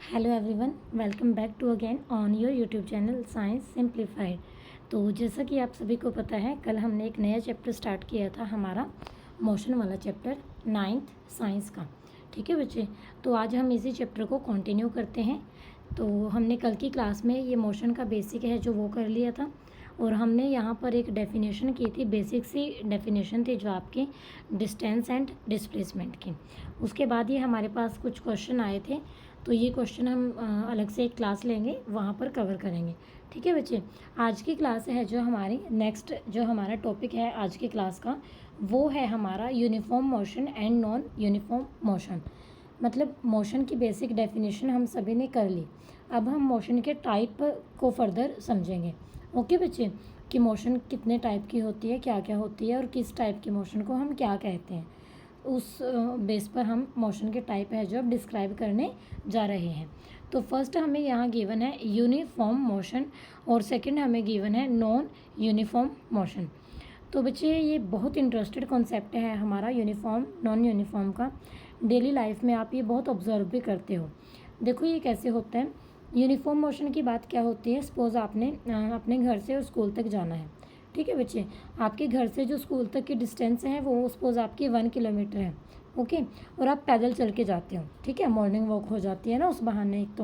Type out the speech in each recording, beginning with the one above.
Hello everyone, welcome back to again on your YouTube channel Science Simplified. तो जैसा कि आप सभी को पता है, कल हमने एक नया चैप्टर स्टार्ट किया था, हमारा मोशन वाला चैप्टर 9th साइंस का। ठीक है बच्चे, तो आज हम इसी चैप्टर को कंटिन्यू करते हैं। तो हमने कल की क्लास में ये मोशन का बेसिक है जो वो कर लिया था, और हमने यहाँ पर एक डेफिनेशन की थी, बेसिक सी डेफिनेशन थी जो आपकी डिस्टेंस एंड डिस्प्लेसमेंट की। उसके बाद ये हमारे पास कुछ क्वेश्चन आए थे, तो ये क्वेश्चन हम अलग से एक क्लास लेंगे, वहाँ पर कवर करेंगे। ठीक है बच्चे, आज की क्लास है जो हमारी नेक्स्ट जो हमारा टॉपिक है आज की क्लास का, वो है हमारा uniform motion and non uniform motion. मतलब मोशन की बेसिक डेफिनेशन हम सभी ने कर ली, अब हम मोशन के टाइप को फर्दर समझेंगे। ओके बच्चे, कि मोशन कितने टाइप की होती है, क्या क्या होती है, और किस टाइप के मोशन को हम क्या कहते हैं, उस बेस पर हम मोशन के टाइप है जो अब डिस्क्राइब करने जा रहे हैं। तो फर्स्ट हमें यहाँ गिवन है यूनिफॉर्म मोशन, और सेकंड हमें गिवन है नॉन यूनिफॉर्म मोशन। तो बच्चे ये बहुत इंटरेस्टेड कॉन्सेप्ट है हमारा यूनिफॉर्म नॉन यूनिफॉर्म का। डेली लाइफ में आप ये बहुत ऑब्जर्व भी करते हो। देखो ये कैसे होता है। यूनिफॉर्म मोशन की बात क्या होती है, सपोज आपने अपने घर से स्कूल तक जाना है। ठीक है बच्चे, आपके घर से जो स्कूल तक की डिस्टेंस है वो सपोज आपकी 1 किलोमीटर है। ओके, और आप पैदल चल के जाते हो। ठीक है, मॉर्निंग वॉक हो जाती है ना उस बहाने एक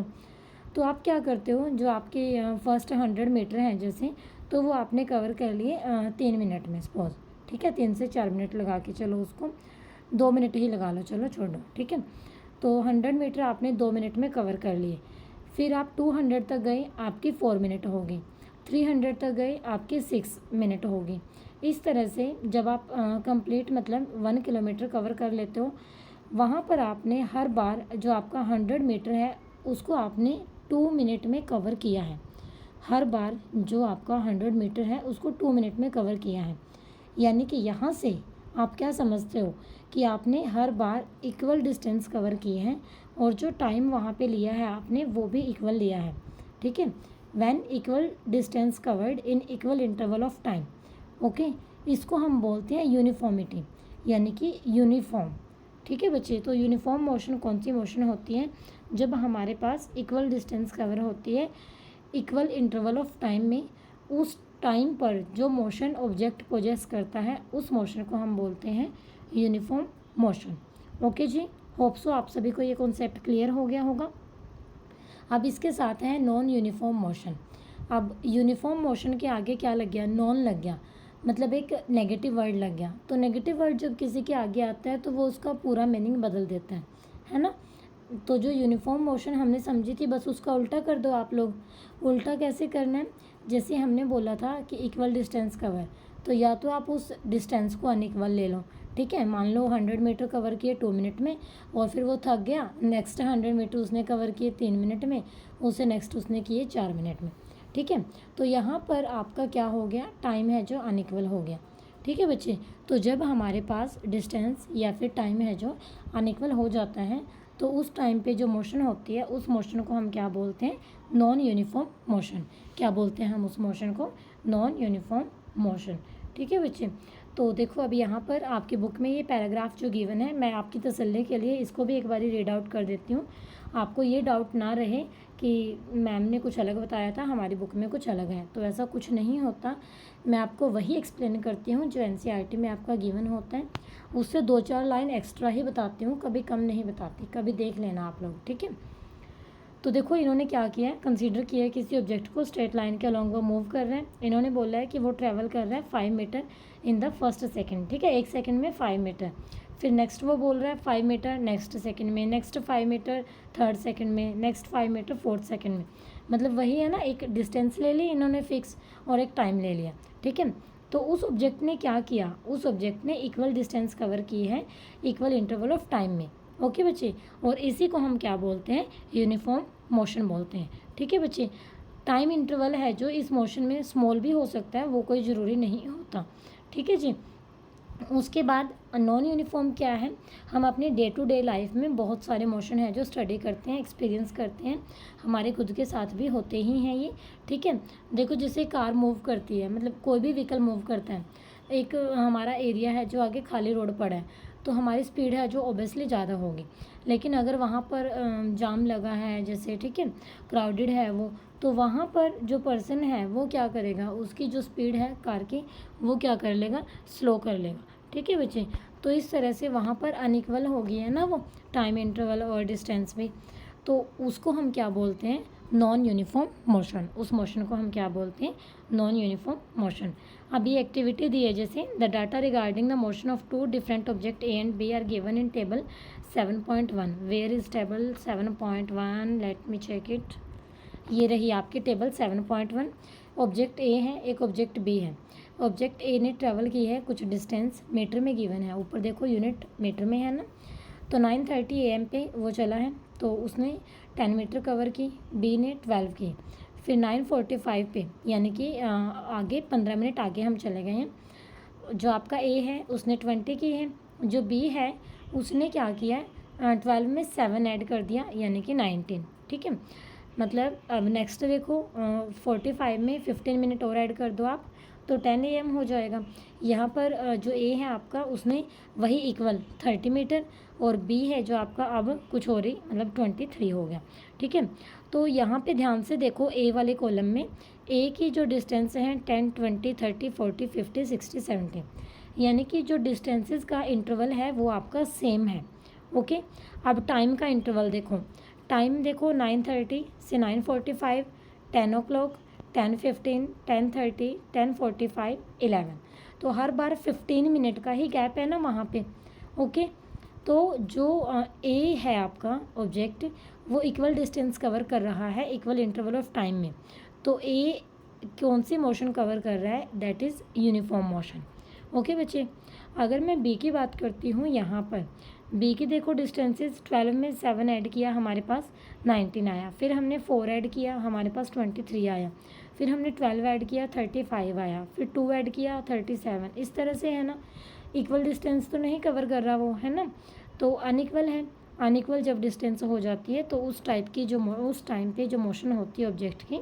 तो आप क्या करते हो, जो आपके फर्स्ट 100 मीटर हैं जैसे, तो वो आपने कवर कर लिए 3 मिनट में सपोज। ठीक है, 3 से 4 मिनट लगा के चलो, उसको 2 मिनट ही लगा लो, चलो छोड़ो। ठीक है, तो 100 मीटर आपने 2 मिनट में कवर कर लिए। फिर आप 200 तक गए, आपकी 4 मिनट होगी। 300 तक गए, आपकी 6 मिनट होगी। इस तरह से जब आप कंप्लीट मतलब 1 किलोमीटर कवर कर लेते हो, वहाँ पर आपने हर बार जो आपका 100 मीटर है उसको आपने 2 मिनट में कवर किया है। हर बार जो आपका 100 मीटर है उसको 2 मिनट में कवर किया है। यानी कि यहाँ से आप क्या समझते हो कि आपने हर बार इक्वल डिस्टेंस कवर किए हैं, और जो टाइम वहाँ पे लिया है आपने वो भी इक्वल लिया है। ठीक है, when equal distance covered in equal interval of time. Okay, इसको हम बोलते हैं यूनिफॉर्मिटी, यानी कि यूनिफॉर्म। ठीक है बच्चे, तो यूनिफॉर्म मोशन कौन सी मोशन होती है, जब हमारे पास इक्वल डिस्टेंस कवर होती है इक्वल इंटरवल ऑफ टाइम में। उस टाइम पर जो मोशन ऑब्जेक्ट पोजेस करता है उस मोशन को हम बोलते हैं यूनिफॉर्म मोशन। ओके जी, होप सो आप सभी को ये कॉन्सेप्ट क्लियर हो गया होगा। अब इसके साथ है नॉन यूनिफॉर्म मोशन। अब यूनिफॉर्म मोशन के आगे क्या लग गया, नॉन लग गया, मतलब एक नेगेटिव वर्ड लग गया। तो नेगेटिव वर्ड जब किसी के आगे आता है तो वो उसका पूरा मीनिंग बदल देता है ना। तो जो यूनिफॉर्म मोशन हमने समझी थी, बस उसका उल्टा कर दो आप लोग। उल्टा कैसे करना है, जैसे हमने बोला था कि इक्वल डिस्टेंस कवर, तो या तो आप उस डिस्टेंस को अनइक्वल ले लो। ठीक है, मान लो 100 मीटर कवर किए 2 मिनट में, और फिर वो थक गया, नेक्स्ट 100 मीटर उसने कवर किए 3 मिनट में, उसे नेक्स्ट उसने किए 4 मिनट में। ठीक है, तो यहाँ पर आपका क्या हो गया, टाइम है जो अनइक्वल हो गया। ठीक है बच्चे, तो जब हमारे पास डिस्टेंस या फिर टाइम है जो अनइक्वल हो जाता है, तो उस टाइम पे जो मोशन होती है उस मोशन को हम क्या बोलते हैं, नॉन यूनिफॉर्म मोशन। क्या बोलते हैं हम उस मोशन को, नॉन यूनिफॉर्म मोशन। ठीक है बच्चे, तो देखो अब यहाँ पर आपकी बुक में ये पैराग्राफ जो गिवन है, मैं आपकी तसल्ली के लिए इसको भी एक बारी रीड आउट कर देती हूँ। आपको ये डाउट ना रहे कि मैम ने कुछ अलग बताया था, हमारी बुक में कुछ अलग है, तो ऐसा कुछ नहीं होता। मैं आपको वही एक्सप्लेन करती हूँ जो एनसीईआरटी में आपका गिवन होता है, उससे 2-4 लाइन एक्स्ट्रा ही बताती हूँ, कभी कम नहीं बताती, कभी देख लेना आप लोग। ठीक है, तो देखो इन्होंने क्या किया है, कंसीडर किया है किसी ऑब्जेक्ट को स्ट्रेट लाइन के अलॉन्ग वो मूव कर रहे हैं। इन्होंने बोला है कि वो ट्रैवल कर रहा है 5 metre in the first second. ठीक है, 1 सेकंड में 5 मीटर। फिर नेक्स्ट वो बोल रहा है 5 मीटर नेक्स्ट सेकंड में, नेक्स्ट 5 मीटर थर्ड सेकंड में, नेक्स्ट 5 मीटर फोर्थ सेकंड में। मतलब वही है ना, एक डिस्टेंस ले ली इन्होंने फिक्स, और एक टाइम ले लिया। ठीक है, तो उस ऑब्जेक्ट ने क्या किया, उस ऑब्जेक्ट ने इक्वल डिस्टेंस कवर की है इक्वल इंटरवल ऑफ टाइम में। ओके बच्चे, और इसी को हम क्या बोलते हैं, यूनिफॉर्म मोशन बोलते हैं। ठीक है बच्चे, टाइम इंटरवल है जो इस मोशन में स्मॉल भी हो सकता है, वो कोई ज़रूरी नहीं होता। ठीक है जी, उसके बाद नॉन यूनिफॉर्म क्या है, हम अपने डे टू डे लाइफ में बहुत सारे मोशन हैं जो स्टडी करते हैं, एक्सपीरियंस करते हैं, हमारे खुद के साथ भी होते ही हैं ये। ठीक है, देखो जैसे कार मूव करती है, मतलब कोई भी व्हीकल मूव करता है, एक हमारा एरिया है जो आगे खाली रोड पड़ा है, तो हमारी स्पीड है जो ओबियसली ज़्यादा होगी। लेकिन अगर वहाँ पर जाम लगा है जैसे, ठीक है, क्राउडेड है वो, तो वहाँ पर जो पर्सन है वो क्या करेगा, उसकी जो स्पीड है कार की वो क्या कर लेगा, स्लो कर लेगा। ठीक है बच्चे, तो इस तरह से वहाँ पर अनइक्वल हो गई है ना वो टाइम इंटरवल और डिस्टेंस भी, तो उसको हम क्या बोलते हैं, नॉन यूनिफॉर्म मोशन। उस मोशन को हम क्या बोलते हैं, नॉन यूनिफॉर्म मोशन। अब ये एक्टिविटी दी है जैसे the data regarding the motion of two different object A and B are given in table 7.1। Where is table 7.1, let me check it. ये रही आपकी टेबल 7.1। ऑब्जेक्ट ए है, एक ऑब्जेक्ट बी है। ऑब्जेक्ट ए ने ट्रेवल की है कुछ डिस्टेंस, मीटर में गिवन है, ऊपर देखो यूनिट मीटर में है ना। तो 9:30 AM पे वो चला है, तो उसने 10 मीटर कवर की, बी ने 12 की। फिर 9:45 पे यानी कि आगे 15 मिनट आगे हम चले गए हैं। जो आपका ए है उसने 20 की है, जो बी है उसने क्या किया है, 12 में 7 ऐड कर दिया यानी कि 19। ठीक है, मतलब अब नेक्स्ट देखो 45 में 15 मिनट और ऐड कर दो आप, तो 10 AM हो जाएगा। यहाँ पर जो ए है आपका उसने वही इक्वल 30 मीटर, और बी है जो आपका अब कुछ और ही मतलब 23 हो गया। ठीक है, तो यहाँ पे ध्यान से देखो ए वाले कॉलम में ए की जो डिस्टेंस है 10, 20, 30, 40, 50, 60, 70, यानी कि जो डिस्टेंसेस का इंटरवल है वो आपका सेम है। ओके, अब टाइम का इंटरवल देखो, टाइम देखो 9:30 से 9:45, 10 o'clock, 10:15, 10:30, 10:45, 11। तो हर बार 15 मिनट का ही गैप है ना वहाँ पे। ओके, तो जो ए है आपका ऑब्जेक्ट वो इक्वल डिस्टेंस कवर कर रहा है इक्वल इंटरवल ऑफ टाइम में। तो ए कौन सी मोशन कवर कर रहा है, that is uniform motion. Okay बच्चे, अगर मैं बी की बात करती हूँ, यहाँ पर बी की देखो डिस्टेंसेस 12 में 7 ऐड किया हमारे पास 19 आया, फिर हमने 4 ऐड किया हमारे पास 23 आया, फिर हमने 12 ऐड किया 35 आया, फिर 2 ऐड किया 37। इस तरह से है ना, इक्वल डिस्टेंस तो नहीं कवर कर रहा वो, है ना, तो अनइक्वल है। अनइक्वल जब डिस्टेंस हो जाती है तो उस टाइप की जो उस टाइम पे जो मोशन होती है ऑब्जेक्ट की,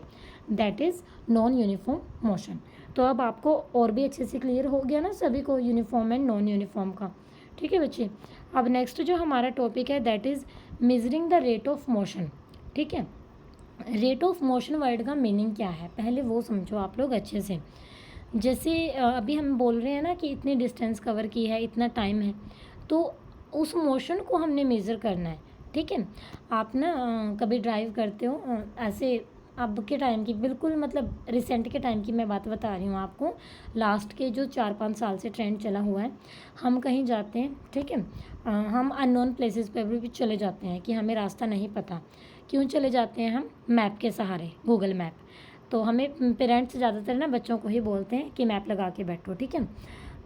that is non uniform motion. तो अब आपको और भी अच्छे से क्लियर हो गया ना सभी को यूनिफॉर्म एंड नॉन यूनिफॉर्म का। ठीक है बच्चे, अब नेक्स्ट जो हमारा टॉपिक है that is measuring the rate of motion. ठीक है, रेट ऑफ मोशन वर्ड का मीनिंग क्या है पहले वो समझो आप लोग अच्छे से। जैसे अभी हम बोल रहे हैं ना कि इतनी डिस्टेंस कवर की है, इतना टाइम है, तो उस मोशन को हमने मेज़र करना है। ठीक है, आप ना कभी ड्राइव करते हो ऐसे, अब के टाइम की बिल्कुल मतलब रिसेंट के टाइम की मैं बात बता रही हूँ आपको, लास्ट के जो 4-5 साल से ट्रेंड चला हुआ है, हम कहीं जाते हैं, ठीक है, हम अननोन प्लेसेस पर भी चले जाते हैं कि हमें रास्ता नहीं पता। क्यों चले जाते हैं हम, मैप के सहारे, गूगल मैप। तो हमें पेरेंट्स ज़्यादातर ना बच्चों को ही बोलते हैं कि मैप लगा के बैठो। ठीक है,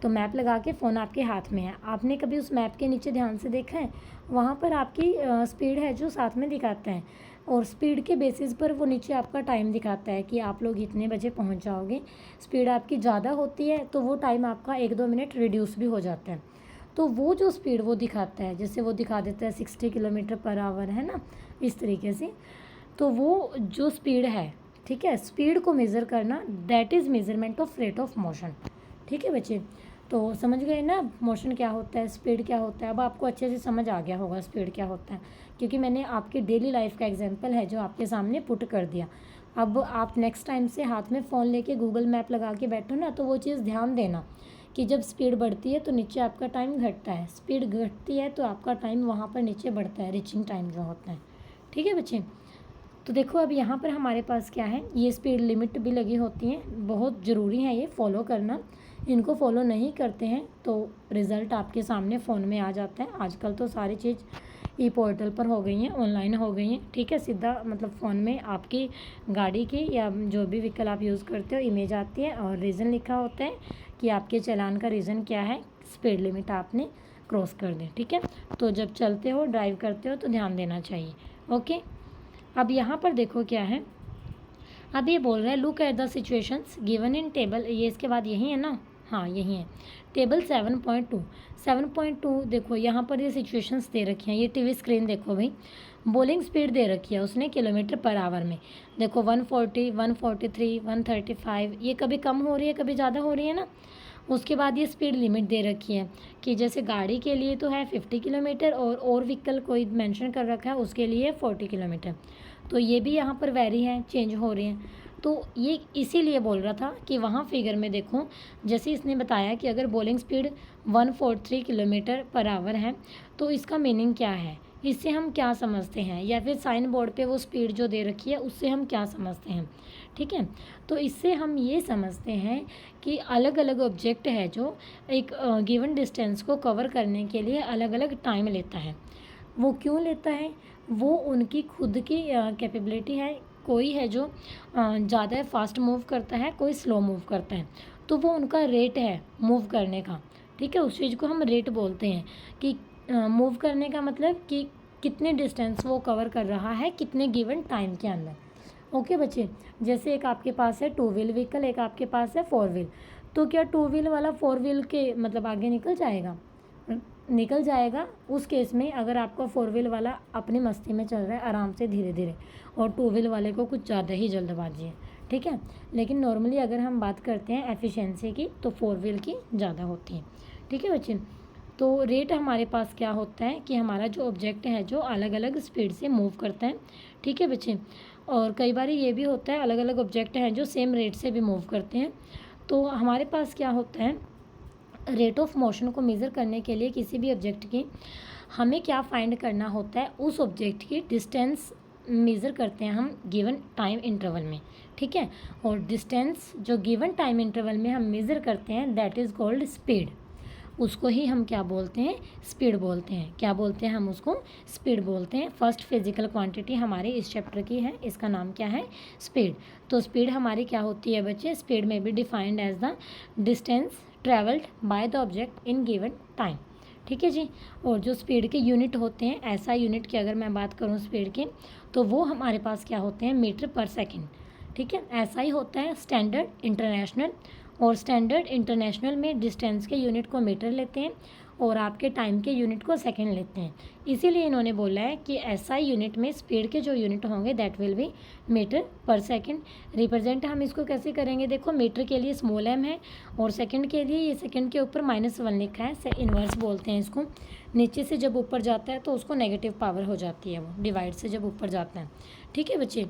तो मैप लगा के फ़ोन आपके हाथ में है, आपने कभी उस मैप के नीचे ध्यान से देखा है, वहाँ पर आपकी स्पीड है जो साथ में दिखाता है, और स्पीड के बेसिस पर वो नीचे आपका टाइम दिखाता है कि आप लोग इतने बजे पहुँच जाओगे। स्पीड आपकी ज़्यादा होती है तो वो टाइम आपका 1-2 मिनट रिड्यूस भी हो जाता है। तो वो जो स्पीड वो दिखाता है, जैसे वो दिखा देता है 60 किलोमीटर पर आवर, है ना, इस तरीके से। तो वो जो स्पीड है, ठीक है, स्पीड को मेज़र करना, that is measurement of rate of motion. ठीक है बच्चे, तो समझ गए ना मोशन क्या होता है, स्पीड क्या होता है। अब आपको अच्छे से समझ आ गया होगा स्पीड क्या होता है, क्योंकि मैंने आपकी डेली लाइफ का एग्जांपल है जो आपके सामने पुट कर दिया। अब आप नेक्स्ट टाइम से हाथ में फ़ोन लेके गूगल मैप लगा के बैठो ना, तो वो चीज़ ध्यान देना कि जब स्पीड बढ़ती है तो नीचे आपका टाइम घटता है, स्पीड घटती है तो आपका टाइम वहाँ पर नीचे बढ़ता है, रीचिंग टाइम जो होता है। ठीक है बच्चे, तो देखो अब यहाँ पर हमारे पास क्या है, ये स्पीड लिमिट भी लगी होती हैं, बहुत ज़रूरी है ये फॉलो करना। इनको फॉलो नहीं करते हैं तो रिज़ल्ट आपके सामने फ़ोन में आ जाता है। आजकल तो सारी चीज़ ई पोर्टल पर हो गई हैं, ऑनलाइन हो गई हैं। ठीक है, सीधा मतलब फ़ोन में आपकी गाड़ी की या जो भी व्हीकल आप यूज़ करते हो इमेज आती है और रीज़न लिखा होता है कि आपके चालान का रीज़न क्या है, स्पीड लिमिट आपने क्रॉस कर दी। ठीक है, तो जब चलते हो ड्राइव करते हो तो ध्यान देना चाहिए। ओके, अब यहाँ पर देखो क्या है, अब ये बोल रहा है look at the situations given in table, ये इसके बाद यही है ना, हाँ यही है टेबल 7.2 देखो यहाँ पर ये सिचुएशंस दे रखी हैं। ये टीवी स्क्रीन देखो भाई, बॉलिंग स्पीड दे रखी है उसने किलोमीटर पर आवर में। देखो 140, 143, 135, ये कभी कम हो रही है कभी ज़्यादा हो रही है ना। उसके बाद ये स्पीड लिमिट दे रखी है कि जैसे गाड़ी के लिए तो है 50 किलोमीटर और व्हीकल कोई मेंशन कर रखा है उसके लिए 40 किलोमीटर। तो ये भी यहाँ पर वेरी है, चेंज हो रहे हैं। तो ये इसीलिए बोल रहा था कि वहाँ फिगर में देखो, जैसे इसने बताया कि अगर bowling speed 143 kilometre per hour है तो इसका मीनिंग क्या है, इससे हम क्या समझते हैं, या फिर साइन बोर्ड पे वो स्पीड जो दे रखी है उससे हम क्या समझते हैं। ठीक है, तो इससे हम ये समझते हैं कि अलग अलग ऑब्जेक्ट है जो एक गिवन डिस्टेंस को कवर करने के लिए अलग अलग टाइम लेता है। वो क्यों लेता है, वो उनकी खुद की कैपेबिलिटी है। कोई है जो ज़्यादा फास्ट मूव करता है, कोई स्लो मूव करता है, तो वो उनका रेट है मूव करने का। ठीक है, उस चीज़ को हम रेट बोलते हैं कि मूव करने का मतलब कि कितने डिस्टेंस वो कवर कर रहा है कितने गिवन टाइम के अंदर। ओके बच्चे, जैसे एक आपके पास है 2 व्हील व्हीकल, एक आपके पास है 4 व्हील, तो क्या 2 व्हील वाला 4 व्हील के मतलब आगे निकल जाएगा? निकल जाएगा उस केस में अगर आपका 4 व्हील वाला अपनी मस्ती में चल रहा है आराम से धीरे धीरे, और 2 व्हील वाले को कुछ ज़्यादा ही जल्दबाजी है। ठीक है, लेकिन नॉर्मली अगर हम बात करते हैं एफिशिएंसी की तो 4 व्हील की ज़्यादा होती है। ठीक है बच्चे, तो रेट हमारे पास क्या होता है कि हमारा जो ऑब्जेक्ट है जो अलग अलग स्पीड से मूव करता है। ठीक है बच्चे, और कई बार ये भी होता है अलग अलग ऑब्जेक्ट हैं जो सेम रेट से भी मूव करते हैं। तो हमारे पास क्या होता है, रेट ऑफ मोशन को मेज़र करने के लिए किसी भी ऑब्जेक्ट की हमें क्या फाइंड करना होता है, उस ऑब्जेक्ट की डिस्टेंस मेज़र करते हैं हम गिवन टाइम इंटरवल में। ठीक है, और डिस्टेंस जो गिवन टाइम इंटरवल में हम मेज़र करते हैं दैट इज़ कॉल्ड स्पीड। उसको ही हम क्या बोलते हैं, स्पीड बोलते हैं। क्या बोलते हैं हम उसको, स्पीड बोलते हैं। फर्स्ट फिजिकल क्वांटिटी हमारे इस चैप्टर की है, इसका नाम क्या है, स्पीड। तो स्पीड हमारी क्या होती है बच्चे, स्पीड में भी defined as the distance travelled by the object in given time. ठीक है जी, और जो स्पीड के यूनिट होते हैं, ऐसा यूनिट की अगर मैं बात करूँ स्पीड के, तो वो हमारे पास क्या होते हैं, मीटर पर सेकेंड। ठीक है, ऐसा ही होता है स्टैंडर्ड इंटरनेशनल, और स्टैंडर्ड इंटरनेशनल में डिस्टेंस के यूनिट को मीटर लेते हैं और आपके टाइम के यूनिट को सेकंड लेते हैं। इसीलिए इन्होंने बोला है कि एसआई यूनिट में स्पीड के जो यूनिट होंगे दैट विल बी मीटर पर सेकंड। रिप्रेजेंट हम इसको कैसे करेंगे, देखो मीटर के लिए स्मॉल एम है और सेकंड के लिए ये सेकंड के ऊपर -1 लिखा है, इन्वर्स बोलते हैं इसको। नीचे से जब ऊपर जाता है तो उसको नेगेटिव पावर हो जाती है, वो डिवाइड से जब ऊपर जाता है। ठीक है बच्चे,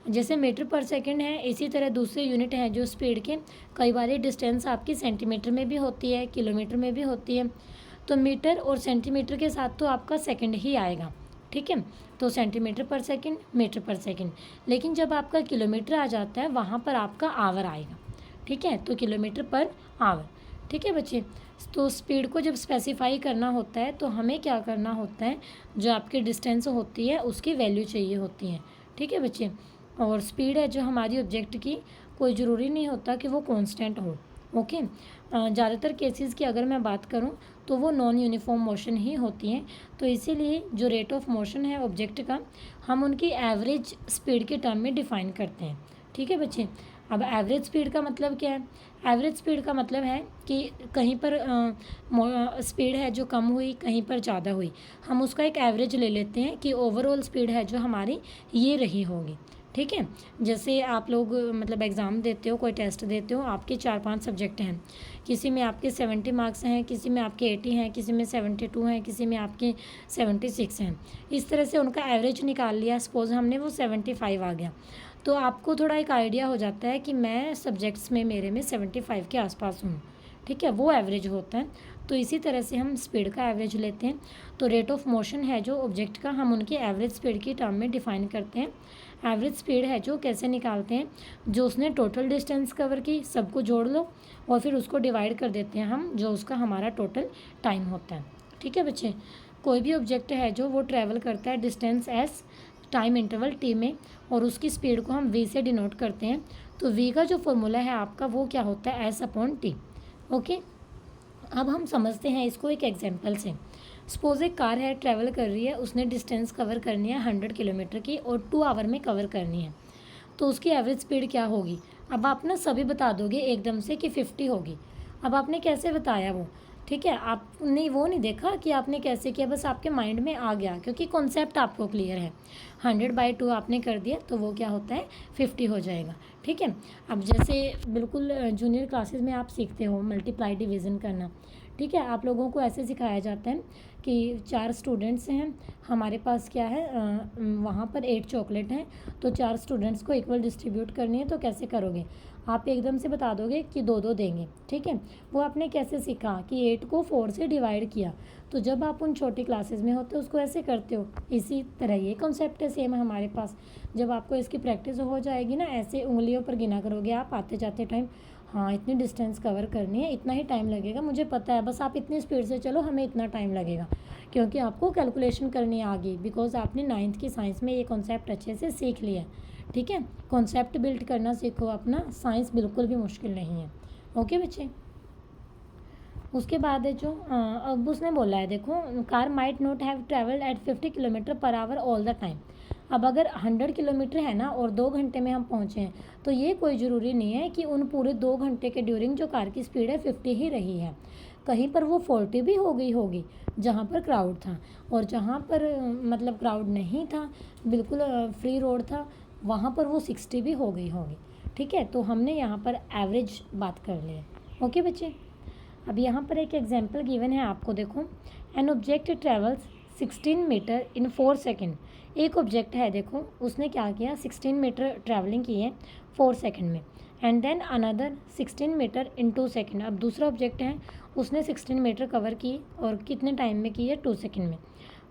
जैसे मीटर पर सेकंड है, इसी तरह दूसरे यूनिट हैं जो स्पीड के, कई बार डिस्टेंस आपकी सेंटीमीटर में भी होती है, किलोमीटर में भी होती है। तो मीटर और सेंटीमीटर के साथ तो आपका सेकंड ही आएगा। ठीक है, तो सेंटीमीटर पर सेकंड, मीटर पर सेकंड। लेकिन जब आपका किलोमीटर आ जाता है वहाँ पर आपका आवर आएगा। ठीक है, तो किलोमीटर पर आवर। ठीक है बच्चे, तो स्पीड को जब स्पेसिफाई करना होता है तो हमें क्या करना होता है, जो आपकी डिस्टेंस होती है उसकी वैल्यू चाहिए होती है। ठीक है बच्चे, और स्पीड है जो हमारी ऑब्जेक्ट की, कोई ज़रूरी नहीं होता कि वो कांस्टेंट हो। ओके, ज़्यादातर केसेस की अगर मैं बात करूं तो वो नॉन यूनिफॉर्म मोशन ही होती हैं। तो इसीलिए जो रेट ऑफ मोशन है ऑब्जेक्ट का, हम उनकी एवरेज स्पीड के टर्म में डिफ़ाइन करते हैं। ठीक है बच्चे, अब एवरेज स्पीड का मतलब क्या है, एवरेज स्पीड का मतलब है कि कहीं पर स्पीड है जो कम हुई, कहीं पर ज़्यादा हुई, हम उसका एक एवरेज ले लेते हैं कि ओवरऑल स्पीड है जो हमारी ये रही होगी। ठीक है, जैसे आप लोग मतलब एग्ज़ाम देते हो, कोई टेस्ट देते हो, आपके 4-5 सब्जेक्ट हैं, किसी में आपके 70 मार्क्स हैं, किसी में आपके 80 हैं, किसी में 72 हैं, किसी में आपके 76 हैं। इस तरह से उनका एवरेज निकाल लिया, सपोज़ हमने वो 75 आ गया, तो आपको थोड़ा एक आइडिया हो जाता है कि मैं सब्जेक्ट्स में मेरे में 75 के आसपास हूँ। ठीक है, वो एवरेज होता है। तो इसी तरह से हम स्पीड का एवरेज लेते हैं। तो रेट ऑफ मोशन है जो ऑब्जेक्ट का, हम उनकी एवरेज स्पीड की टर्म में डिफ़ाइन करते हैं। एवरेज स्पीड है जो कैसे निकालते हैं, जो उसने टोटल डिस्टेंस कवर की सबको जोड़ लो और फिर उसको डिवाइड कर देते हैं हम, जो उसका हमारा टोटल टाइम होता है। ठीक है बच्चे, कोई भी ऑब्जेक्ट है जो वो ट्रैवल करता है distance S, time interval T में, और उसकी स्पीड को हम वी से डिनोट करते हैं। तो वी का जो फॉर्मूला है आपका वो क्या होता है, एस अपॉन टी। ओके, अब हम समझते हैं इसको एक एग्जांपल से। सपोज एक कार है, ट्रैवल कर रही है, उसने डिस्टेंस कवर करनी है 100 किलोमीटर की और 2 आवर में कवर करनी है, तो उसकी एवरेज स्पीड क्या होगी। अब आप ना सभी बता दोगे एकदम से कि 50 होगी। अब आपने कैसे बताया वो, ठीक है, आपने वो नहीं देखा कि आपने कैसे किया, बस आपके माइंड में आ गया क्योंकि कॉन्सेप्ट आपको क्लियर है। 100/2 आपने कर दिया तो वो क्या होता है 50 हो जाएगा। ठीक है, अब जैसे बिल्कुल जूनियर क्लासेस में आप सीखते हो मल्टीप्लाई डिवीज़न करना। ठीक है, आप लोगों को ऐसे सिखाया जाता है कि 4 स्टूडेंट्स हैं, हमारे पास क्या है वहाँ पर 8 चॉकलेट हैं, तो 4 स्टूडेंट्स को इक्वल डिस्ट्रीब्यूट करनी है, तो कैसे करोगे आप एकदम से बता दोगे कि 2-2 देंगे। ठीक है, वो आपने कैसे सीखा कि 8 को 4 से डिवाइड किया, तो जब आप उन छोटी क्लासेस में होते हो उसको ऐसे करते हो। इसी तरह ये कॉन्सेप्ट है सेम हमारे पास। जब आपको इसकी प्रैक्टिस हो जाएगी ना, ऐसे उंगलियों पर गिना करोगे आप आते जाते टाइम, हाँ इतनी डिस्टेंस कवर करनी है, इतना ही टाइम लगेगा, मुझे पता है, बस आप इतनी स्पीड से चलो, हमें इतना टाइम लगेगा, क्योंकि आपको कैलकुलेशन करनी आ गई, बिकॉज आपने 9th की साइंस में ये कॉन्सेप्ट अच्छे से सीख लिया। ठीक है, कॉन्सेप्ट बिल्ड करना सीखो अपना, साइंस बिल्कुल भी मुश्किल नहीं है। ओके बच्चे, उसके बाद है जो अब उसने बोला है, देखो car might not have travelled at 50 km/h all the time. अब अगर 100 किलोमीटर है ना और 2 घंटे में हम पहुँचे हैं, तो ये कोई ज़रूरी नहीं है कि उन पूरे 2 घंटे के ड्यूरिंग जो कार की स्पीड है 50 ही रही है। कहीं पर वो 40 भी हो गई होगी जहाँ पर क्राउड था, और जहाँ पर मतलब क्राउड नहीं था, बिल्कुल फ्री रोड था, वहाँ पर वो 60 भी हो गई होगी। ठीक है, तो हमने यहाँ पर एवरेज बात कर ली है। ओके बच्चे, अब यहाँ पर एक एग्जाम्पल गिवन है आपको, देखो an object travels 16 metre in 4 second. एक ऑब्जेक्ट है, देखो उसने क्या किया 16 मीटर ट्रैवलिंग की है 4 सेकेंड में, and then another 16 metre in 2 second. अब दूसरा ऑब्जेक्ट है, उसने 16 मीटर कवर की और कितने टाइम में की है 2 सेकेंड में।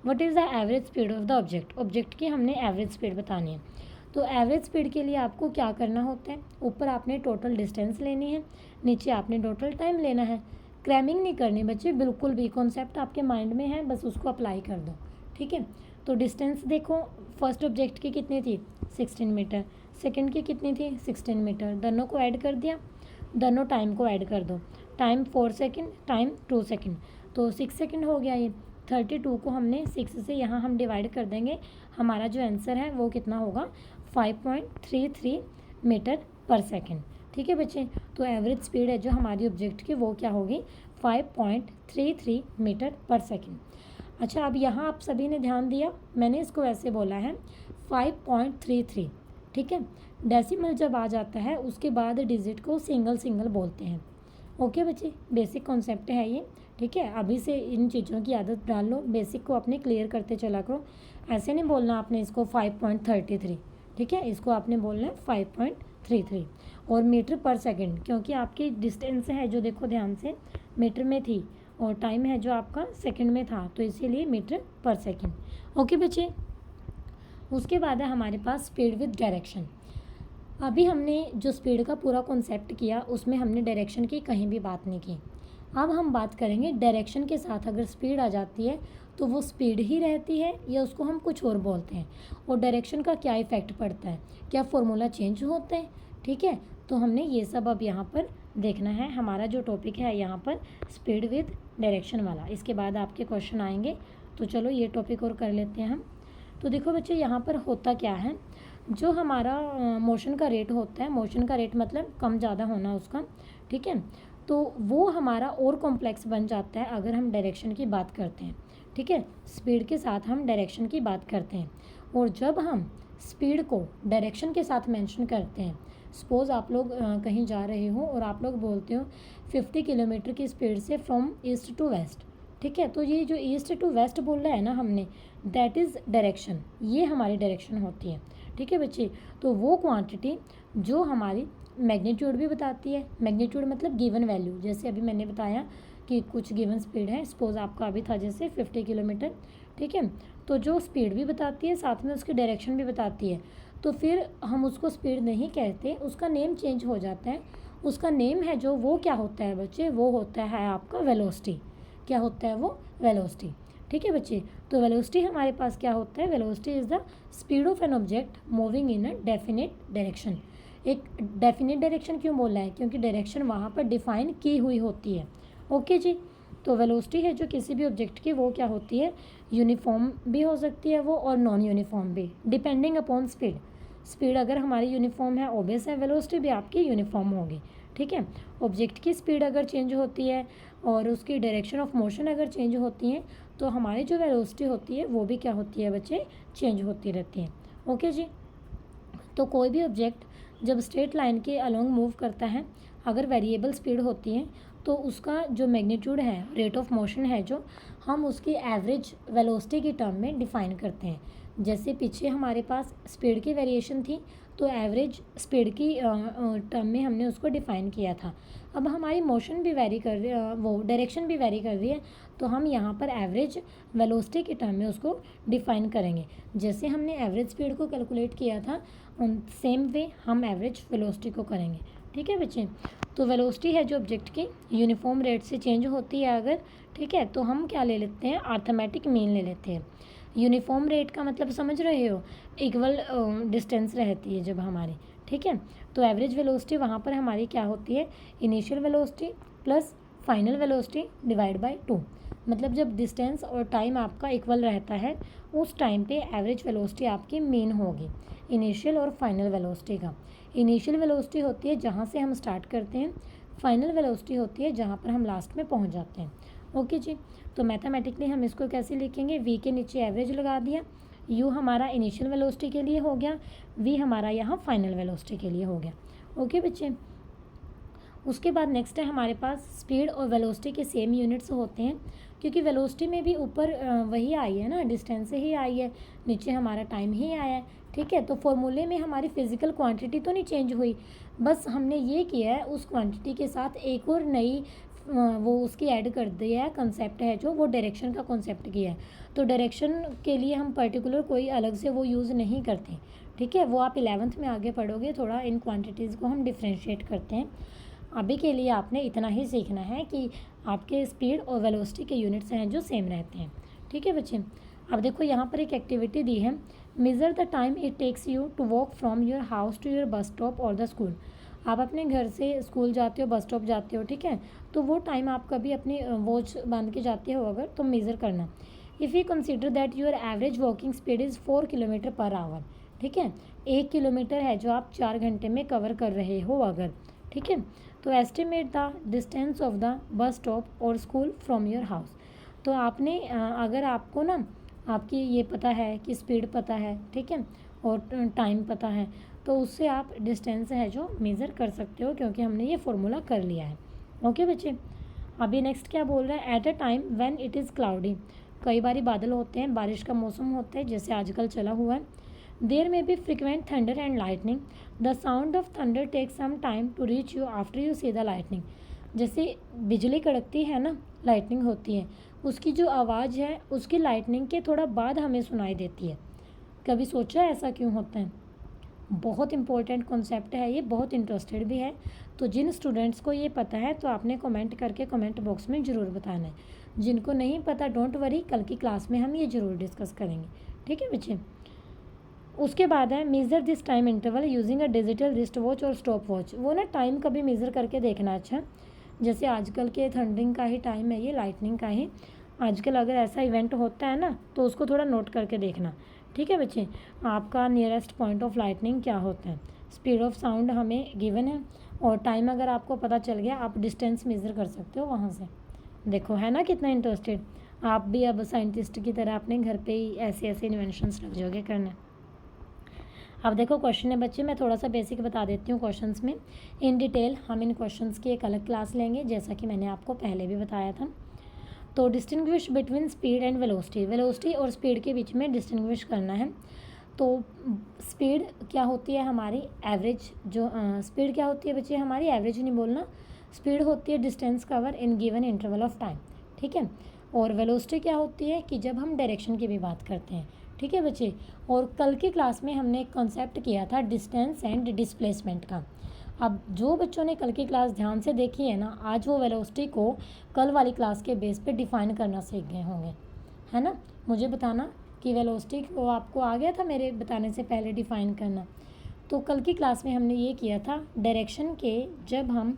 What is the average speed of the object. Object की हमने एवरेज स्पीड बतानी है। तो एवरेज स्पीड के लिए आपको क्या करना होता है, ऊपर आपने टोटल डिस्टेंस लेनी है, नीचे आपने टोटल टाइम लेना है। क्रैमिंग नहीं करनी बच्चे बिल्कुल भी, कॉन्सेप्ट आपके माइंड में है, बस उसको अप्लाई कर दो। ठीक है, तो डिस्टेंस देखो, फर्स्ट ऑब्जेक्ट की कितनी थी 16 मीटर, सेकंड की कितनी थी 16 मीटर, दोनों को ऐड कर दिया, दोनों टाइम को ऐड कर दो, टाइम 4 सेकंड, टाइम 2 सेकंड, तो 6 सेकंड हो गया ये। 32 को हमने 6 से यहाँ हम डिवाइड कर देंगे, हमारा जो आंसर है वो कितना होगा 5.33 मीटर पर सेकंड। ठीक है बच्चे, तो एवरेज स्पीड है जो हमारी ऑब्जेक्ट की वो क्या होगी 5.33 मीटर पर सेकंड। अच्छा, अब यहाँ आप सभी ने ध्यान दिया, मैंने इसको ऐसे बोला है 5.33। ठीक है, डेसिमल जब आ जाता है उसके बाद डिजिट को सिंगल सिंगल बोलते हैं। ओके बच्चे, बेसिक कॉन्सेप्ट है ये। ठीक है, अभी से इन चीज़ों की आदत डाल लो, बेसिक को अपने क्लियर करते चला करो। ऐसे नहीं बोलना आपने इसको 5.33, ठीक है, इसको आपने बोलना है 5.33। और मीटर पर सेकंड, क्योंकि आपकी डिस्टेंस है जो देखो ध्यान से मीटर में थी और टाइम है जो आपका सेकंड में था, तो इसीलिए मीटर पर सेकंड। ओके बच्चे, उसके बाद है हमारे पास स्पीड विद डायरेक्शन। अभी हमने जो स्पीड का पूरा कॉन्सेप्ट किया उसमें हमने डायरेक्शन की कहीं भी बात नहीं की। अब हम बात करेंगे डायरेक्शन के साथ अगर स्पीड आ जाती है तो वो स्पीड ही रहती है या उसको हम कुछ और बोलते हैं, और डायरेक्शन का क्या इफ़ेक्ट पड़ता है, क्या फॉर्मूला चेंज होता है। ठीक है, तो हमने ये सब अब यहाँ पर देखना है। हमारा जो टॉपिक है यहाँ पर स्पीड विद डायरेक्शन वाला, इसके बाद आपके क्वेश्चन आएंगे, तो चलो ये टॉपिक और कर लेते हैं हम। तो देखो बच्चे, यहाँ पर होता क्या है, जो हमारा मोशन का रेट होता है, मोशन का रेट मतलब कम ज़्यादा होना उसका, ठीक है, तो वो हमारा और कॉम्प्लेक्स बन जाता है अगर हम डायरेक्शन की बात करते हैं। ठीक है, स्पीड के साथ हम डायरेक्शन की बात करते हैं, और जब हम स्पीड को डायरेक्शन के साथ मेंशन करते हैं, सपोज़ आप लोग कहीं जा रहे हो और आप लोग बोलते हो 50 किलोमीटर की स्पीड से फ्रॉम ईस्ट टू वेस्ट। ठीक है, तो ये जो ईस्ट टू वेस्ट बोल रहा है ना हमने, दैट इज़ डायरेक्शन, ये हमारी डायरेक्शन होती है। ठीक है बच्चे, तो वो क्वांटिटी जो हमारी मैग्नीट्यूड भी बताती है, मैग्नीट्यूड मतलब गिवन वैल्यू, जैसे अभी मैंने बताया कि कुछ गिवन स्पीड है, सपोज आपका अभी था जैसे 50 किलोमीटर। ठीक है, तो जो स्पीड भी बताती है साथ में उसकी डायरेक्शन भी बताती है, तो फिर हम उसको स्पीड नहीं कहते, उसका नेम चेंज हो जाता है। उसका नेम है जो, वो क्या होता है बच्चे, वो होता है आपका वेलोसिटी। क्या होता है वो, वेलोसिटी। ठीक है बच्चे, तो वेलोसिटी हमारे पास क्या होता है, velocity is the speed of an object moving in a definite direction. एक डेफिनेट डायरेक्शन क्यों बोला है, क्योंकि डायरेक्शन वहाँ पर डिफाइन की हुई होती है। ओके जी, तो वेलोसिटी है जो किसी भी ऑब्जेक्ट की, वो क्या होती है, यूनिफॉर्म भी हो सकती है वो और नॉन यूनिफॉर्म भी, डिपेंडिंग अपॉन स्पीड। स्पीड अगर हमारी यूनिफॉर्म है, ऑब्वियस है वेलोसिटी भी आपकी यूनिफॉर्म होगी। ठीक है। ऑब्जेक्ट की स्पीड अगर चेंज होती है और उसकी डायरेक्शन ऑफ मोशन अगर चेंज होती है तो हमारी जो वेलोसिटी होती है वो भी क्या होती है बच्चे, चेंज होती रहती है। ओके जी। तो कोई भी ऑब्जेक्ट जब स्ट्रेट लाइन के अलोंग मूव करता है, अगर वेरिएबल स्पीड होती है तो उसका जो मैग्नीट्यूड है, रेट ऑफ मोशन है जो, हम उसकी एवरेज वेलोसिटी की टर्म में डिफाइन करते हैं। जैसे पीछे हमारे पास स्पीड की वेरिएशन थी तो एवरेज स्पीड की टर्म में हमने उसको डिफाइन किया था। अब हमारी मोशन भी वेरी कर रही है, वो डायरेक्शन भी वेरी कर रही है, तो हम यहाँ पर एवरेज वेलोसिटी के टर्म में उसको डिफाइन करेंगे। जैसे हमने एवरेज स्पीड को कैलकुलेट किया था उन सेम वे हम एवरेज वेलोसिटी को करेंगे। ठीक है बच्चे। तो वेलोसिटी है जो ऑब्जेक्ट की यूनिफॉर्म रेट से चेंज होती है अगर, ठीक है, तो हम क्या ले लेते हैं, अर्थमेटिक मीन ले लेते हैं। यूनिफॉर्म रेट का मतलब समझ रहे हो, इक्वल डिस्टेंस रहती है जब हमारी, ठीक है। तो एवरेज वेलोसिटी वहाँ पर हमारी क्या होती है, initial velocity plus final velocity divide by 2। मतलब जब डिस्टेंस और टाइम आपका इक्वल रहता है उस टाइम पे एवरेज वेलोसिटी आपकी मीन होगी, इनिशियल और फाइनल वेलोसिटी का। इनिशियल वेलोसिटी होती है जहाँ से हम स्टार्ट करते हैं, फाइनल वेलोसिटी होती है जहाँ पर हम लास्ट में पहुँच जाते हैं। ओके जी। तो मैथमेटिकली हम इसको कैसे लिखेंगे, वी के नीचे एवरेज लगा दिया, यू हमारा इनिशियल वेलोसिटी के लिए हो गया, वी हमारा यहाँ फाइनल वेलोसिटी के लिए हो गया। ओके बच्चे। उसके बाद नेक्स्ट है हमारे पास स्पीड और वेलोसिटी के सेम यूनिट्स होते हैं, क्योंकि वेलोसिटी में भी ऊपर वही आई है ना, डिस्टेंस से ही आई है, नीचे हमारा टाइम ही आया है, ठीक है। तो फॉर्मूले में हमारी फिजिकल क्वांटिटी तो नहीं चेंज हुई, बस हमने ये किया है उस क्वांटिटी के साथ एक और नई वो उसकी ऐड कर दिया है, कंसेप्ट है जो, वो डायरेक्शन का कंसेप्ट किया है। तो डायरेक्शन के लिए हम पर्टिकुलर कोई अलग से वो यूज़ नहीं करते, ठीक है। वो आप 11th में आगे पढ़ोगे, थोड़ा इन क्वांटिटीज़ को हम डिफ्रेंशिएट करते हैं। अभी के लिए आपने इतना ही सीखना है कि आपके स्पीड और वेलोसिटी के यूनिट्स हैं जो सेम रहते हैं, ठीक है बच्चे। अब देखो यहाँ पर एक एक्टिविटी दी है, measure the time it takes you to walk from your house to your bus stop और द स्कूल। आप अपने घर से स्कूल जाते हो, बस स्टॉप जाते हो, ठीक है, तो वो टाइम आप कभी अपनी वॉच बांध के जाते हो अगर, तो मेज़र करना। If you consider that your average walking speed is 4 kilometre per hour, ठीक है, 1 किलोमीटर है जो आप 4 घंटे में कवर कर रहे हो अगर, ठीक है। तो estimate the distance of the bus stop और स्कूल फ्रॉम योर हाउस। तो आपने अगर आपको ना आपकी ये पता है कि स्पीड पता है, ठीक है, और टाइम पता है, तो उससे आप डिस्टेंस है जो मेज़र कर सकते हो, क्योंकि हमने ये फार्मूला कर लिया है। ओके बच्चे। अभी नेक्स्ट क्या बोल रहा है, at a time when it is cloudy. कई बारी बादल होते हैं, बारिश का मौसम होता है जैसे आजकल चला हुआ है। There may be frequent thunder and lightning, the sound of thunder take some time to reach you after you see the lightning. जैसे बिजली कड़कती है ना, लाइटनिंग होती है, उसकी जो आवाज़ है उसकी लाइटनिंग के थोड़ा बाद हमें सुनाई देती है। कभी सोचा ऐसा क्यों होता है? बहुत इंपॉर्टेंट कॉन्सेप्ट है ये, बहुत इंटरेस्टेड भी है। तो जिन स्टूडेंट्स को ये पता है तो आपने कमेंट करके कमेंट बॉक्स में ज़रूर बताना है। जिनको नहीं पता डोंट वरी, कल की क्लास में हम ये ज़रूर डिस्कस करेंगे, ठीक है बच्चे। उसके बाद है measure this time interval using a digital wrist watch और स्टॉप वॉच। वो ना टाइम कभी मेज़र करके देखना। अच्छा, जैसे आजकल के थंडरिंग का ही टाइम है ये, लाइटनिंग का ही आजकल अगर ऐसा इवेंट होता है ना तो उसको थोड़ा नोट करके देखना, ठीक है बच्चे। आपका नियरेस्ट पॉइंट ऑफ लाइटनिंग क्या होता है, स्पीड ऑफ साउंड हमें गिवन है, और टाइम अगर आपको पता चल गया आप डिस्टेंस मेज़र कर सकते हो वहाँ से। देखो है ना कितना इंटरेस्टेड। आप भी अब साइंटिस्ट की तरह अपने घर पे ही ऐसे ऐसे इन्वेंशंस लग जाओगे करने। अब देखो क्वेश्चन है बच्चे, मैं थोड़ा सा बेसिक बता देती हूँ क्वेश्चंस में। इन डिटेल हम इन क्वेश्चंस की एक अलग क्लास लेंगे, जैसा कि मैंने आपको पहले भी बताया था। तो distinguish between speed and velocity, velocity और स्पीड के बीच में डिस्टिंग्विश करना है। तो स्पीड क्या होती है हमारी एवरेज, जो स्पीड क्या होती है बच्चे हमारी, एवरेज नहीं बोलना, स्पीड होती है distance cover in given interval of time, ठीक है। और वेलोसिटी क्या होती है कि जब हम डायरेक्शन की भी बात करते हैं, ठीक है बच्चे। और कल की क्लास में हमने एक कॉन्सेप्ट किया था डिस्टेंस एंड डिस्प्लेसमेंट का। अब जो बच्चों ने कल की क्लास ध्यान से देखी है ना, आज वो वेलोसिटी को कल वाली क्लास के बेस पे डिफ़ाइन करना सीख गए होंगे, है ना। मुझे बताना कि वेलोसिटी को आपको आ गया था मेरे बताने से पहले डिफ़ाइन करना। तो कल की क्लास में हमने ये किया था डायरेक्शन के, जब हम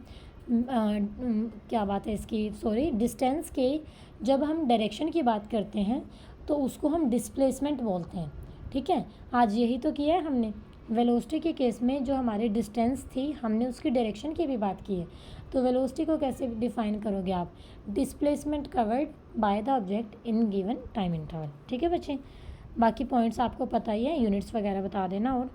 क्या बात है इसकी, सॉरी, डिस्टेंस के जब हम डायरेक्शन की बात करते हैं तो उसको हम डिस्प्लेसमेंट बोलते हैं, ठीक है। आज यही तो किया है हमने। वेलोसिटी के केस में जो हमारी डिस्टेंस थी हमने उसकी डायरेक्शन की भी बात की है। तो वेलोसिटी को कैसे डिफाइन करोगे आप? Displacement covered by the object in given time interval. ठीक है बच्चे, बाकी पॉइंट्स आपको पता ही है, यूनिट्स वगैरह बता देना। और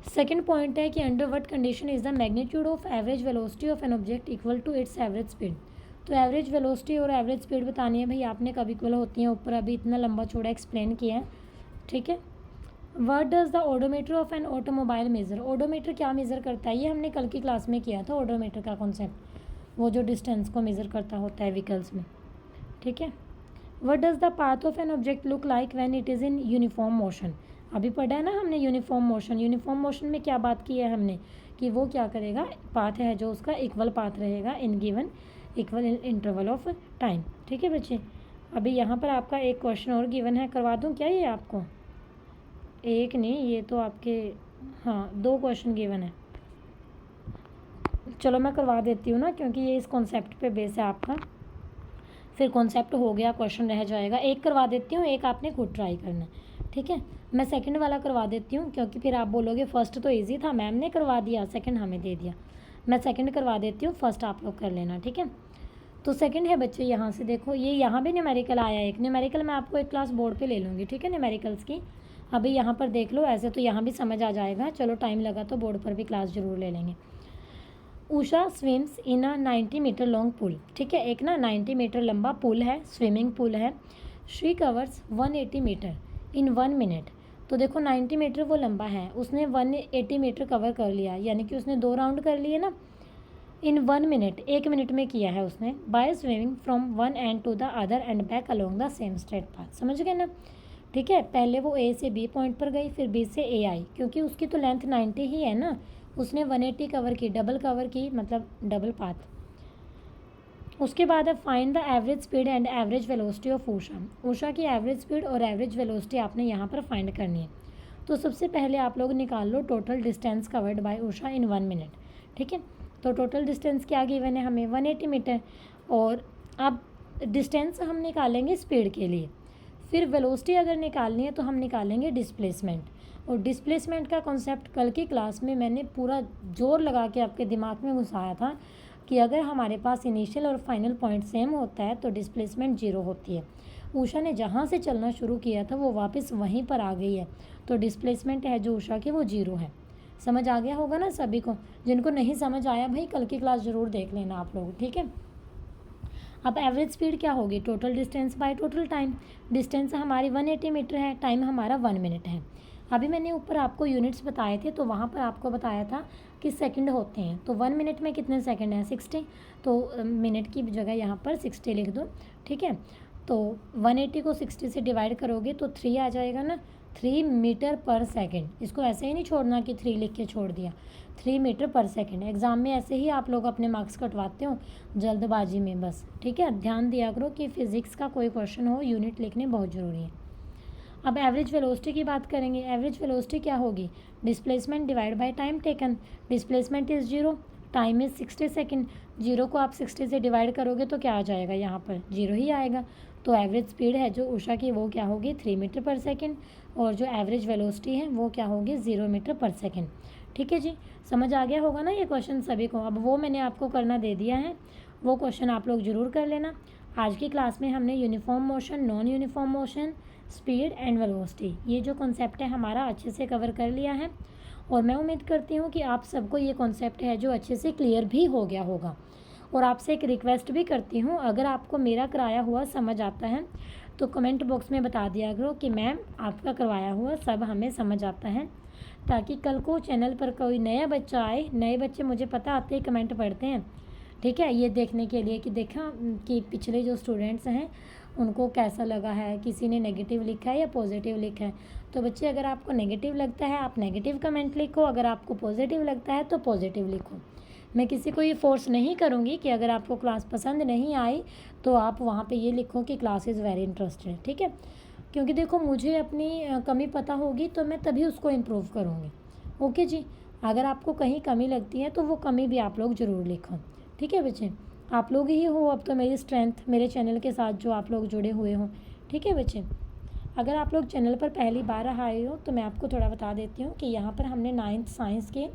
सेकेंड पॉइंट है कि under what condition is the magnitude of average velocity of an object equal to its average speed. तो एवरेज वेलोसिटी और एवरेज स्पीड बतानी है भाई आपने, कब इक्वल होती हैं, ऊपर अभी इतना लंबा चौड़ा एक्सप्लेन किया है। ठीक है, what does the odometer of an automobile measure. Odometer क्या मेज़र करता है, ये हमने कल की क्लास में किया था ओडोमीटर का कॉन्सेप्ट, वो जो डिस्टेंस को मेज़र करता होता है व्हीकल्स में। ठीक है, what does the path of an object look like when it is in uniform motion. अभी पढ़ा है ना हमने यूनिफॉर्म मोशन। यूनिफॉर्म मोशन में क्या बात की है हमने कि वो क्या करेगा, पाथ है जो उसका इक्वल पाथ रहेगा in given equal interval of time. ठीक है बच्चे, अभी यहाँ पर आपका एक क्वेश्चन और गिवन है, करवा दूँ क्या ये आपको? एक नहीं, ये तो आपके हाँ 2 क्वेश्चन गिवन है। चलो मैं करवा देती हूँ ना, क्योंकि ये इस कॉन्सेप्ट पे बेस है आपका, फिर कॉन्सेप्ट हो गया क्वेश्चन रह जाएगा। एक करवा देती हूँ, एक आपने खुद ट्राई करना है। ठीक है, मैं सेकंड वाला करवा देती हूँ, क्योंकि फिर आप बोलोगे फर्स्ट तो इजी था, मैम ने करवा दिया, सेकंड हमें दे दिया। मैं सेकंड करवा देती हूँ, फर्स्ट आप लोग कर लेना। ठीक है, तो सेकंड है बच्चे, यहाँ से देखो, ये यहाँ भी न्यूमेरिकल आया है। एक न्यूमेरिकल मैं आपको एक क्लास बोर्ड पे ले लूँगी। ठीक है, न्यूमेरिकल्स की अभी यहाँ पर देख लो, ऐसे तो यहाँ भी समझ आ जाएगा, चलो टाइम लगा तो बोर्ड पर भी क्लास ज़रूर ले लेंगे। Usha swims in a 90 metre long pool. ठीक है, एक ना 90 मीटर लंबा पूल है, स्विमिंग पूल है। She covers 180 metre in 1 minute. तो देखो 90 मीटर वो लंबा है, उसने 180 मीटर कवर कर लिया, यानी कि उसने 2 राउंड कर लिए ना इन 1 मिनट, 1 मिनट में किया है उसने, by swimming from one end to the other end back along the same straight path. समझ गए ना? ठीक है, पहले वो ए से बी पॉइंट पर गई, फिर बी से ए आई, क्योंकि उसकी तो लेंथ 90 ही है ना, उसने 180 कवर की, डबल कवर की, मतलब डबल पाथ। उसके बाद अब find the average speed and average velocity of Usha. Usha की एवरेज स्पीड और एवरेज वेलोसिटी आपने यहाँ पर फाइंड करनी है। तो सबसे पहले आप लोग निकाल लो total distance covered by Usha in 1 minute. ठीक है, तो टोटल डिस्टेंस क्या गिवन है हमें, 180 मीटर। और अब डिस्टेंस हम निकालेंगे स्पीड के लिए, फिर वेलोसिटी अगर निकालनी है तो हम निकालेंगे डिस्प्लेसमेंट। और डिस्प्लेसमेंट का कॉन्सेप्ट कल की क्लास में मैंने पूरा जोर लगा के आपके दिमाग में घुसाया था कि अगर हमारे पास इनिशियल और फाइनल पॉइंट सेम होता है तो डिस्प्लेसमेंट 0 होती है। उषा ने जहाँ से चलना शुरू किया था वो वापस वहीं पर आ गई है, तो डिस्प्लेसमेंट है जो उषा की वो 0 है। समझ आ गया होगा ना सभी को? जिनको नहीं समझ आया भाई कल की क्लास ज़रूर देख लेना आप लोग। ठीक है, अब एवरेज स्पीड क्या होगी, total distance by total time. Distance हमारी 180 मीटर है, टाइम हमारा 1 मिनट है। अभी मैंने ऊपर आपको यूनिट्स बताए थे, तो वहाँ पर आपको बताया था कि सेकंड होते हैं, तो 1 मिनट में कितने सेकंड हैं, 60। तो मिनट की जगह यहाँ पर 60 लिख दो। ठीक है, तो 180 को 60 से डिवाइड करोगे तो 3 आ जाएगा ना, 3 मीटर पर सेकेंड। इसको ऐसे ही नहीं छोड़ना कि 3 लिख के छोड़ दिया, 3 मीटर पर सेकेंड। एग्ज़ाम में ऐसे ही आप लोग अपने मार्क्स कटवाते हो जल्दबाजी में बस। ठीक है, ध्यान दिया करो कि फिज़िक्स का कोई क्वेश्चन हो यूनिट लिखने बहुत ज़रूरी है। अब एवरेज वेलोसिटी की बात करेंगे। एवरेज वेलोसिटी क्या होगी, displacement divide by time taken. Displacement is 0, time is 60 second. 0 को आप 60 से डिवाइड करोगे तो क्या आ जाएगा, यहाँ पर 0 ही आएगा। तो एवरेज स्पीड है जो उषा की वो क्या होगी, 3 मीटर पर सेकेंड, और जो एवरेज वेलोसिटी है वो क्या होगी, 0 मीटर पर सेकेंड। ठीक है जी, समझ आ गया होगा ना ये क्वेश्चन सभी को? अब वो मैंने आपको करना दे दिया है, वो क्वेश्चन आप लोग ज़रूर कर लेना। आज की क्लास में हमने uniform motion, non uniform motion, speed and velocity, ये जो कॉन्सेप्ट है हमारा अच्छे से कवर कर लिया है। और मैं उम्मीद करती हूँ कि आप सबको ये कॉन्सेप्ट है जो अच्छे से क्लियर भी हो गया होगा। और आपसे एक रिक्वेस्ट भी करती हूँ, अगर आपको मेरा कराया हुआ समझ आता है तो कमेंट बॉक्स में बता दिया करो कि मैम आपका करवाया हुआ सब हमें समझ आता है, ताकि कल को चैनल पर कोई नया बच्चा आए। नए बच्चे मुझे पता आते ही कमेंट पढ़ते हैं। ठीक है, ये देखने के लिए कि देखा कि पिछले जो स्टूडेंट्स हैं उनको कैसा लगा है, किसी ने नेगेटिव लिखा है या पॉजिटिव लिखा है। तो बच्चे अगर आपको नेगेटिव लगता है आप नेगेटिव कमेंट लिखो, अगर आपको पॉजिटिव लगता है तो पॉजिटिव लिखो। मैं किसी को ये फोर्स नहीं करूँगी कि अगर आपको क्लास पसंद नहीं आई तो आप वहाँ पे ये लिखो कि क्लास इज़ वेरी इंटरेस्टेड। ठीक है, क्योंकि देखो मुझे अपनी कमी पता होगी तो मैं तभी उसको इम्प्रूव करूँगी। ओके जी, अगर आपको कहीं कमी लगती है तो वो कमी भी आप लोग ज़रूर लिखो। ठीक है बच्चे, आप लोग ही हो अब तो मेरी स्ट्रेंथ मेरे चैनल के साथ जो आप लोग जुड़े हुए हो। ठीक है बच्चे, अगर आप लोग चैनल पर पहली बार आए हो तो मैं आपको थोड़ा बता देती हूँ कि यहाँ पर हमने 9th साइंस के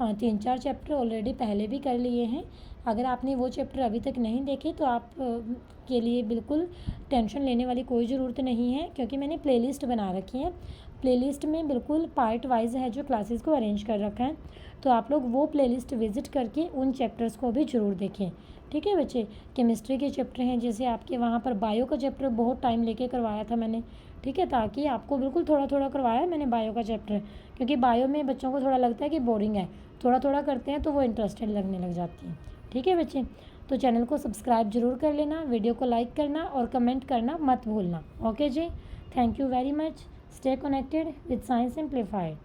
3-4 चैप्टर ऑलरेडी पहले भी कर लिए हैं। अगर आपने वो चैप्टर अभी तक नहीं देखे तो आप के लिए बिल्कुल टेंशन लेने वाली कोई ज़रूरत नहीं है, क्योंकि मैंने प्लेलिस्ट बना रखी है। प्लेलिस्ट में बिल्कुल पार्ट वाइज है जो क्लासेस को अरेंज कर रखा है, तो आप लोग वो प्लेलिस्ट विज़िट करके उन चैप्टर्स को भी ज़रूर देखें। ठीक है बच्चे, केमिस्ट्री के चैप्टर हैं, जैसे आपके वहाँ पर बायो का चैप्टर बहुत टाइम लेके करवाया था मैंने, ठीक है, ताकि आपको बिल्कुल थोड़ा थोड़ा करवाया है मैंने बायो का चैप्टर, क्योंकि बायो में बच्चों को थोड़ा लगता है कि बोरिंग है, थोड़ा थोड़ा करते हैं तो वो इंटरेस्टेड लगने लग जाती है। ठीक है बच्चे, तो चैनल को सब्सक्राइब जरूर कर लेना, वीडियो को लाइक करना और कमेंट करना मत भूलना। ओके जी, thank you very much. Stay connected with Science simplified.